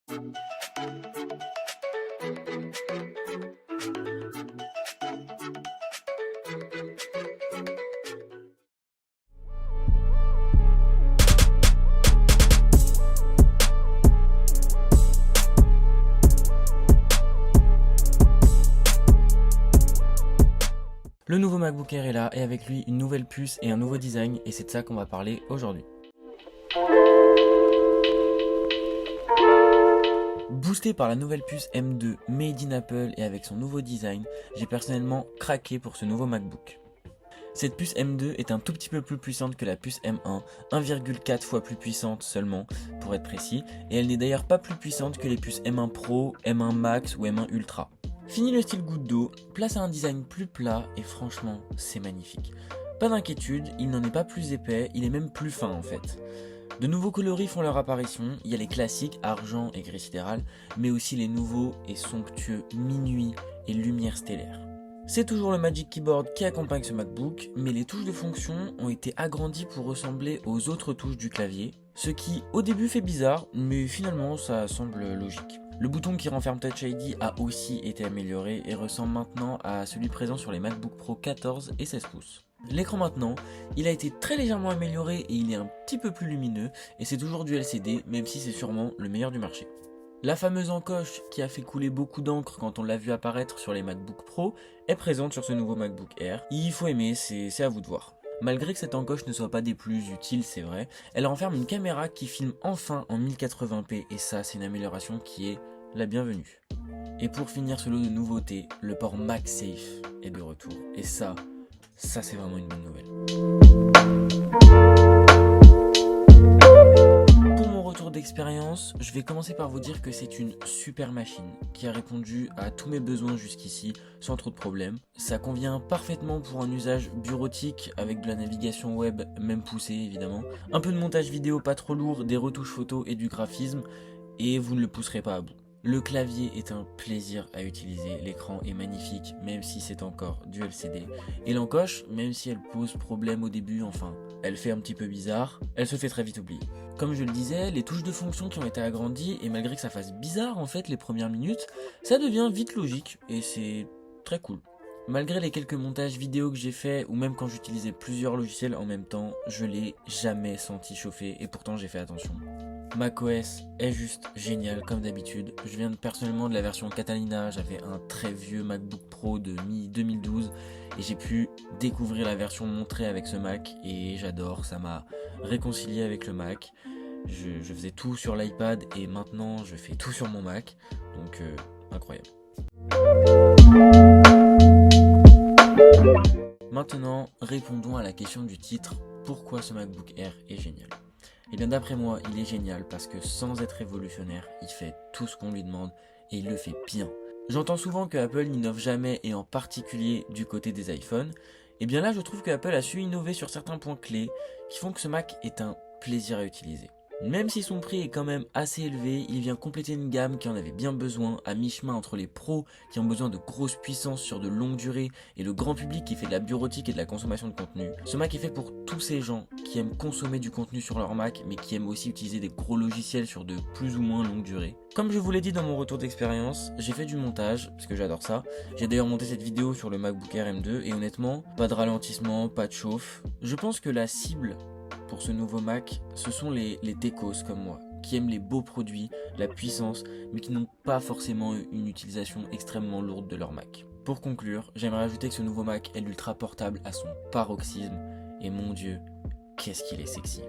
Le nouveau MacBook Air est là et avec lui une nouvelle puce et un nouveau design et c'est de ça qu'on va parler aujourd'hui. Boosté par la nouvelle puce M2 Made in Apple et avec son nouveau design, j'ai personnellement craqué pour ce nouveau MacBook. Cette puce M2 est un tout petit peu plus puissante que la puce M1, 1,4 fois plus puissante seulement pour être précis, et elle n'est d'ailleurs pas plus puissante que les puces M1 Pro, M1 Max ou M1 Ultra. Fini le style goutte d'eau, place à un design plus plat et franchement c'est magnifique. Pas d'inquiétude, il n'en est pas plus épais, il est même plus fin en fait. De nouveaux coloris font leur apparition, il y a les classiques argent et gris sidéral, mais aussi les nouveaux et somptueux minuit et lumière stellaire. C'est toujours le Magic Keyboard qui accompagne ce MacBook, mais les touches de fonction ont été agrandies pour ressembler aux autres touches du clavier, ce qui au début fait bizarre, mais finalement ça semble logique. Le bouton qui renferme Touch ID a aussi été amélioré et ressemble maintenant à celui présent sur les MacBook Pro 14 et 16 pouces. L'écran maintenant, il a été très légèrement amélioré et il est un petit peu plus lumineux et c'est toujours du LCD même si c'est sûrement le meilleur du marché. La fameuse encoche qui a fait couler beaucoup d'encre quand on l'a vu apparaître sur les MacBook Pro est présente sur ce nouveau MacBook Air. Il faut aimer, c'est à vous de voir. Malgré que cette encoche ne soit pas des plus utiles, c'est vrai, elle renferme une caméra qui filme enfin en 1080p et ça c'est une amélioration qui est la bienvenue. Et pour finir ce lot de nouveautés, le port MagSafe est de retour et ça c'est vraiment une bonne nouvelle. Pour mon retour d'expérience, je vais commencer par vous dire que c'est une super machine qui a répondu à tous mes besoins jusqu'ici sans trop de problèmes. Ça convient parfaitement pour un usage bureautique avec de la navigation web même poussée évidemment, un peu de montage vidéo pas trop lourd, des retouches photos et du graphisme et vous ne le pousserez pas à bout. Le clavier est un plaisir à utiliser, l'écran est magnifique même si c'est encore du LCD. Et l'encoche, même si elle pose problème au début, enfin, elle fait un petit peu bizarre, elle se fait très vite oublier. Comme je le disais, les touches de fonction qui ont été agrandies, et malgré que ça fasse bizarre en fait les premières minutes, ça devient vite logique et c'est très cool. Malgré les quelques montages vidéo que j'ai fait, ou même quand j'utilisais plusieurs logiciels en même temps, je l'ai jamais senti chauffer et pourtant j'ai fait attention. macOS est juste génial comme d'habitude. Je viens personnellement de la version Catalina, j'avais un très vieux MacBook Pro de mi-2012 et j'ai pu découvrir la version montrée avec ce Mac et j'adore, ça m'a réconcilié avec le Mac. Je faisais tout sur l'iPad et maintenant je fais tout sur mon Mac, donc incroyable. Maintenant, répondons à la question du titre, pourquoi ce MacBook Air est génial ? Et bien d'après moi, il est génial parce que sans être révolutionnaire, il fait tout ce qu'on lui demande et il le fait bien. J'entends souvent que Apple n'innove jamais et en particulier du côté des iPhones. Et bien là, je trouve que Apple a su innover sur certains points clés qui font que ce Mac est un plaisir à utiliser. Même si son prix est quand même assez élevé, il vient compléter une gamme qui en avait bien besoin, à mi-chemin entre les pros qui ont besoin de grosses puissances sur de longues durées et le grand public qui fait de la bureautique et de la consommation de contenu. Ce Mac est fait pour tous ces gens qui aiment consommer du contenu sur leur Mac mais qui aiment aussi utiliser des gros logiciels sur de plus ou moins longue durée. Comme je vous l'ai dit dans mon retour d'expérience, j'ai fait du montage, parce que j'adore ça. J'ai d'ailleurs monté cette vidéo sur le MacBook Air M2 et honnêtement, pas de ralentissement, pas de chauffe. Je pense que la cible pour ce nouveau Mac, ce sont les techos comme moi, qui aiment les beaux produits, la puissance, mais qui n'ont pas forcément une utilisation extrêmement lourde de leur Mac. Pour conclure, j'aimerais ajouter que ce nouveau Mac est l'ultra portable à son paroxysme, et mon Dieu, qu'est-ce qu'il est sexy.